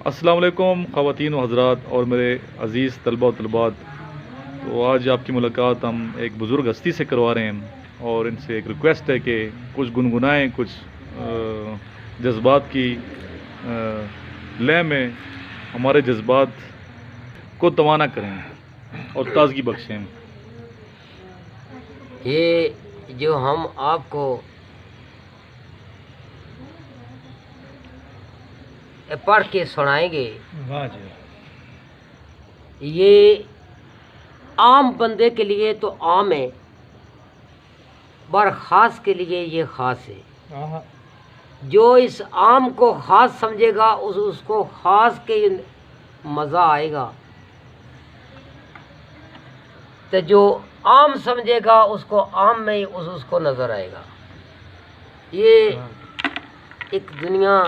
السلام علیکم خواتین و حضرات اور میرے عزیز طلبہ و طلبات. تو آج آپ کی ملاقات ہم ایک بزرگ ہستی سے کروا رہے ہیں اور ان سے ایک ریکویسٹ ہے کہ کچھ گنگنائیں، کچھ جذبات کی لے میں ہمارے جذبات کو توانا کریں اور تازگی بخشیں. یہ جو ہم آپ کو پڑھ کے سنائیں گے یہ عام بندے کے لیے تو عام ہے، پر خاص کے لیے یہ خاص ہے. جو اس عام کو خاص سمجھے گا اس کو خاص کے مزہ آئے گا، تو جو عام سمجھے گا اس کو عام میں ہی اس کو نظر آئے گا. یہ ایک دنیا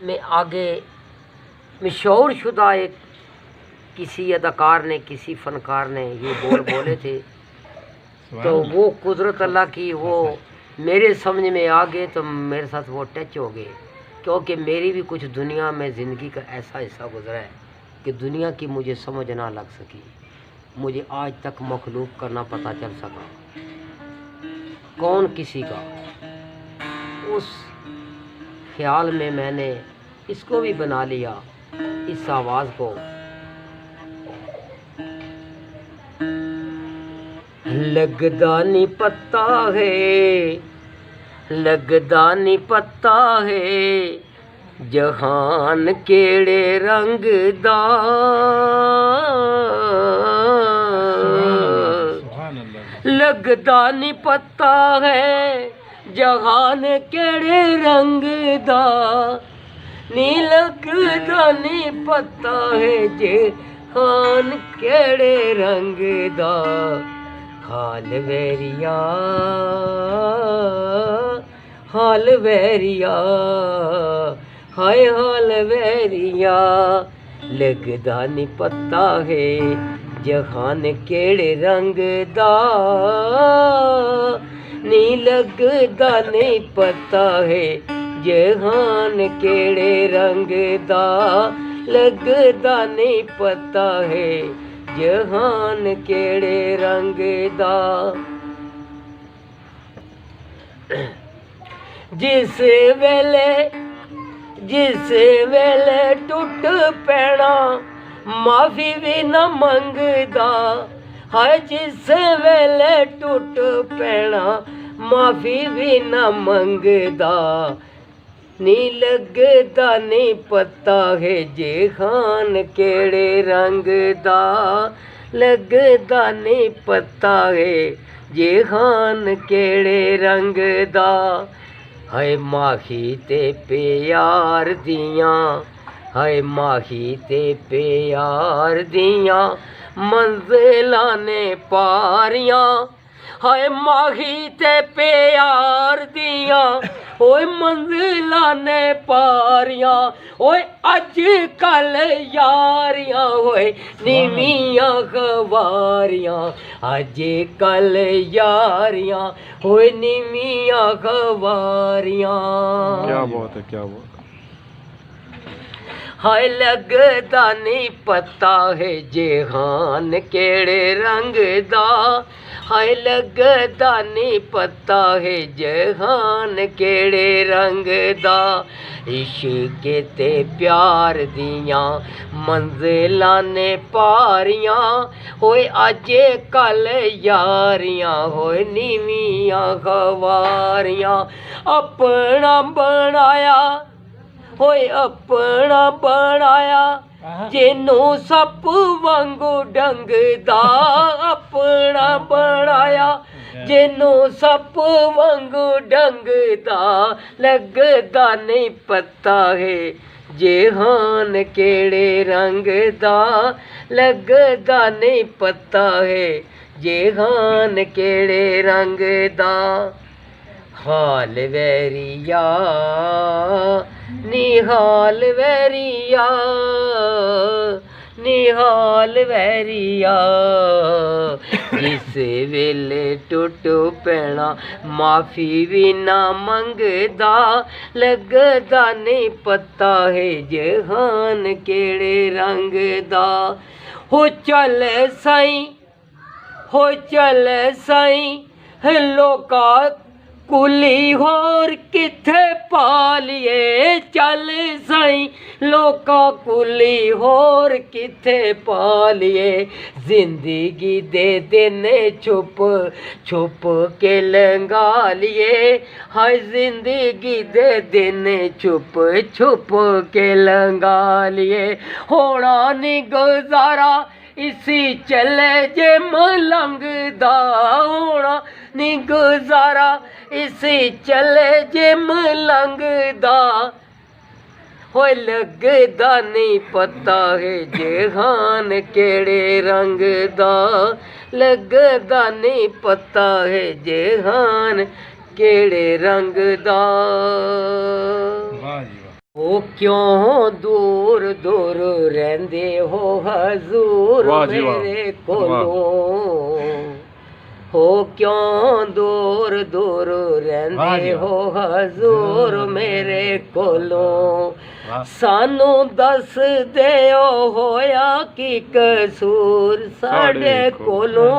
میں آگے مشہور شدہ ایک کسی اداکار نے، کسی فنکار نے یہ بول بولے تھے، تو وہ قدرت اللہ کی وہ میرے سمجھ میں آ گئے تو میرے ساتھ وہ ٹچ ہو گئے، کیونکہ میری بھی کچھ دنیا میں زندگی کا ایسا حصہ گزرا ہے کہ دنیا کی مجھے سمجھ نہ لگ سکی. مجھے آج تک مخلوق کا نہ پتہ چل سکا کون کسی کا. اس خیال میں میں نے اس کو بھی بنا لیا، اس آواز کو. لگدا نہیں پتا ہے، لگدا نہیں پتا ہے جہان کیڑے رنگ دا. لگدا نہیں پتا ہے جہان کیڑے رنگ دا، نی لگدا نہیں پتا ہے جہان کیڑے رنگ دا. حال ویریا، حال ویریا، ہائے حال ویریا. لگدا نہیں پتا ہے جہان کیڑے رنگ دا، نی لگدا نہیں پتا ہے جہان کیڑے رنگ دا. لگدا نہیں پتا ہے جہان کیڑے رنگ دا. جس ویلے ٹوٹ پینا معافی بھی نہ منگدا. ہائے جس ویلے ٹوٹ پینا معافی بھی نہ منگدا، نی لگدا نہیں پتا ہے جہان کیڑے رنگ دا. لگدا نہیں پتا ہے جہان کیڑے رنگ دا. ہائے ماہی تے پیار دیاں، ہائے ماہی تے پیار دیاں منزلاں نے پاریاں. ہائے ماہی تے پیار دیاں اوئے منزلاں نے پاریاں. اوئے اج کل یاریاں ہوئے نیویاں خواریاں. اج کل یاریاں ہوئے نیویاں خواریاں. کیا بات ہے، کیا بات ہے. ہائے لگدا نہیں پتا ہے جہان کیڑے رنگ دا. ہائے لگدا نہیں پتا ہے جہان کیڑے رنگ دا. عشق تے پیار دیاں منزلاں نے پاریاں، ہوئے اج کل یاریاں ہوئے نیویاں خواریاں. اپنا بنایا ہوئے اپنا بنایا جنوں سپ وانگو ڈنگ دا. اپنا بنایا جنوں سپ وانگو ڈنگ دا. لگدا نہیں پتا ہے جہان کیڑے رنگ دا. لگدا نہیں پتا ہے جہان کیڑے رنگ دا. حال ویریا، نی حال ویریا، निहाल वैरिया जिस वेले टुट पैना माफी भी ना मंगदा लगदा नहीं पता है जहान केड़े रंग दा हो चल साईं हो चल साईं लोका कुली होर किथे पालिए चल साईं लोका कुली होर किथे पालिए जिंदगी दे दिन छुप छुप के लंघा लिए हाय जिंदगी दे दिन छुप छुप के लंघा लिए होना नहीं गुजारा इसी चले जे मलंगदा होना नी गुजारा इसी चले जे मलंगदा होए लगदा नहीं पता है जहान केड़े रंग दा लगदा नहीं पता है जहान केड़े रंग दा ओ क्यों दूर दूर रहंदे हो हजूर मेरे कोलों हो क्यों दूर दूर रहंदे हो हजूर मेरे कोलों सानू दस दियो होया की कसूर साडे कोलों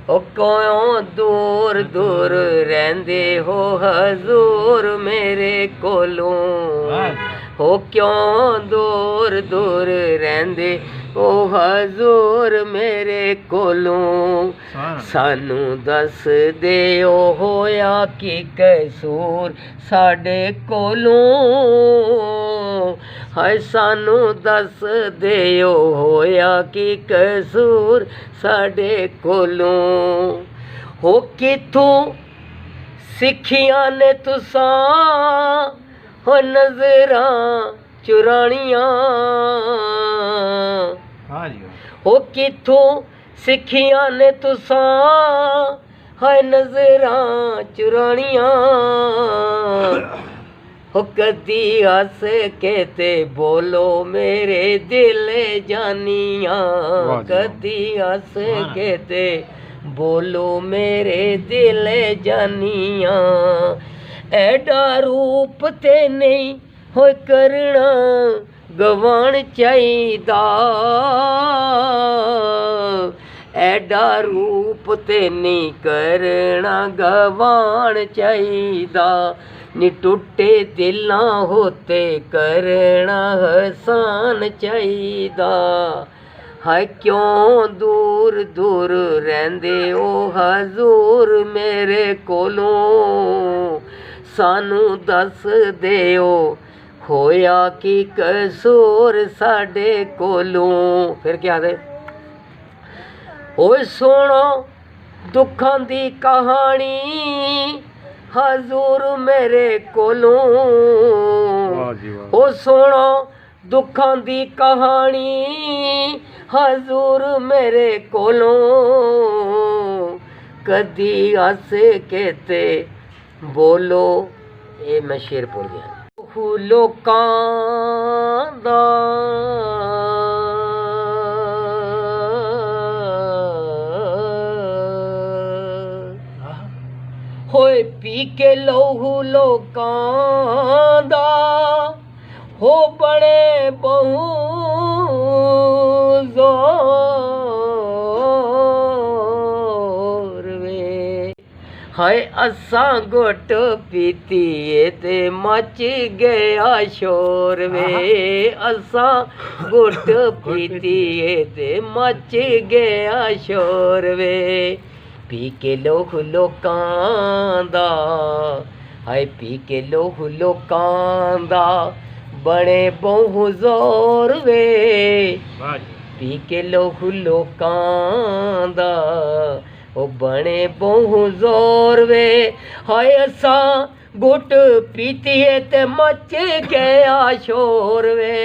ओ क्यों दूर दूर रहंदे हो हजूर मेरे कोलों हो क्यों दूर दूर रहंदे ओ हजूर मेरे कोलों सानू दस दियो होया की कसूर साडे कोलों हाय सानू दस दियो होया की कसूर साडे कोलों हो किथों सिखियां ने तुसां हो नजरां चुरानियां हो किथों सिखियां ने तुसां हाय नजरां चुरानियां हो कदी हस के ते बोलो मेरे दिल जानियां कदी हस के ते बोलो मेरे दिल जानियां एडा रूप ते नहीं हो करना गवाण चाहिदा एडा रूप ते नहीं करना गवाण चाहिदा नी टूटे दिलां होते करना हसान चाहिदा हाय क्यों दूर दूर रहंदे ओ हजूर मेरे कोलों सानू दस दियो होया की कसूर साडे कोलों फिर क्या है ओए सुनो दुखां दी कहानी हजूर मेरे कोलों ओ सुनो दुखां दी कहानी हजूर मेरे कोलों कदी हस के ते बोलो ये मैं शेर भूल गया लोकां दा होए पी के लहू लोकां दा हो बड़े बहु जोर वे हाय असां घुट पीतीए ते मच गया शोर वे असां घुट पीतीए ते मच गया शोर वे पी के लोहू लोकां दा हाय पी के लोहू लोकां दा बड़े बहु जोर वे पी के लोहू लोकां दा ओ बड़े बहु जोर वे हाय असां गुट पीतीए ते मच गया शोर वे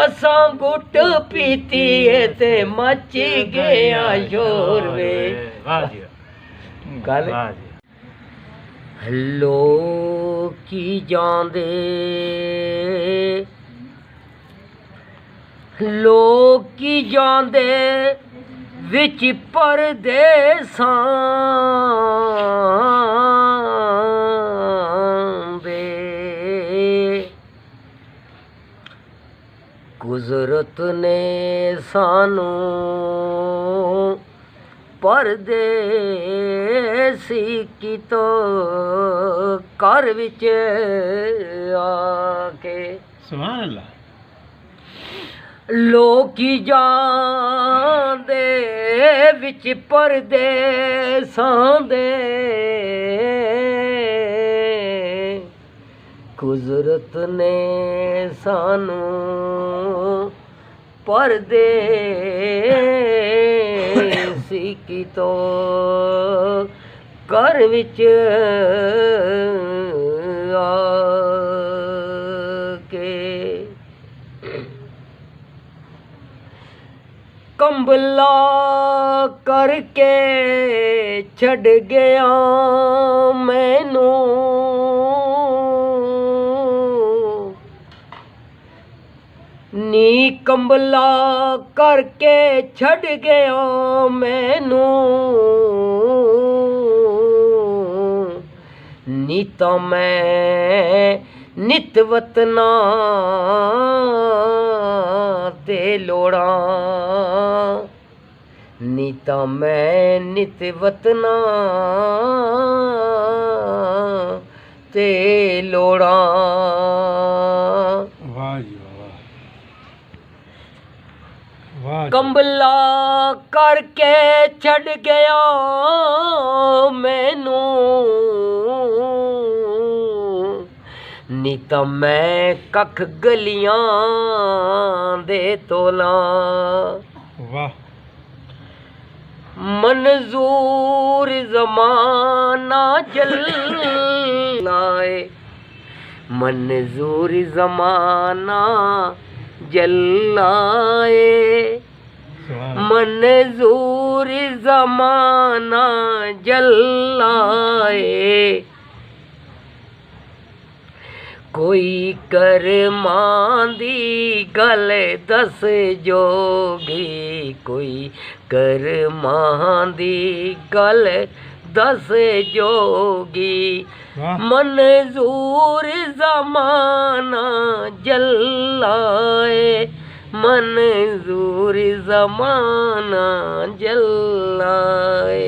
असां गुट पीतीए ते मच गया शोर वे गल लोकी जांदे ਲੋਕੀ ਜਾਂਦੇ ਵਿੱਚ ਪਰਦੇਸਾਂ ਦੇ, ਕੁਦਰਤ ਨੇ ਸਾਨੂੰ ਪਰਦੇਸੀ ਕੀਤਾ ਘਰ ਵਿੱਚ ਆ ਕੇ। ਸੁਭਾਨ ਅੱਲਾਹ। ਲੋਕੀ ਜਾਂਦੇ ਵਿੱਚ ਪਰਦੇਸਾਂ ਦੇ, ਕੁਦਰਤ ਨੇ ਸਾਨੂੰ ਪਰਦੇਸੀ ਕੀਤਾ ਘਰ ਵਿੱਚ ਆ ਕੇ। ਕੰਬਲਾ ਕਰਕੇ ਛੱਡ ਗਿਆ ਮੈਨੂੰ, ਨੀ ਕੰਬਲਾ ਕਰਕੇ ਛੱਡ ਗਿਆ ਮੈਨੂੰ, ਨੀ ਤਾਂ ਮੈਂ ਨਿਤ ਵਤਨਾਂ ਤੇ ਲੋੜਾਂ, ਨੀ ਤਾਂ ਮੈਂ ਨਿਤ ਵਤਨਾਂ ਤੇ ਲੋੜਾਂ। ਵਾਹ ਜੀ ਵਾਹ, ਵਾਹ। ਕੰਬਲਾ ਕਰਕੇ ਛੱਡ ਗਿਆ ਮੈਨੂੰ, ਨੀ ਤਾਂ ਮੈਂ ਕੱਖ ਗਲੀਆਂ ਦੇ ਤੋਲਾਂ। ਵਾਹ। ਮਨਜ਼ੂਰ ਜ਼ਮਾਨਾ ਜਲਾਏ, ਮਨਜ਼ੂਰ ਜ਼ਮਾਨਾ ਜਲਾਏ, ਮਨਜ਼ੂਰ ਜ਼ਮਾਨਾ ਜਲਾਏ। ਕੋਈ ਕਰਮਾਂ ਦੀ ਗੱਲ ਦੱਸ ਜੋਗੀ, ਕੋਈ ਕਰਮਾਂ ਦੀ ਗੱਲ ਦੱਸ ਜੋਗੀ, ਮਨਜ਼ੂਰ ਜ਼ਮਾਨਾ ਜਲਾਏ, ਮਨਜ਼ੂਰ ਜ਼ਮਾਨਾ ਜਲਾਏ।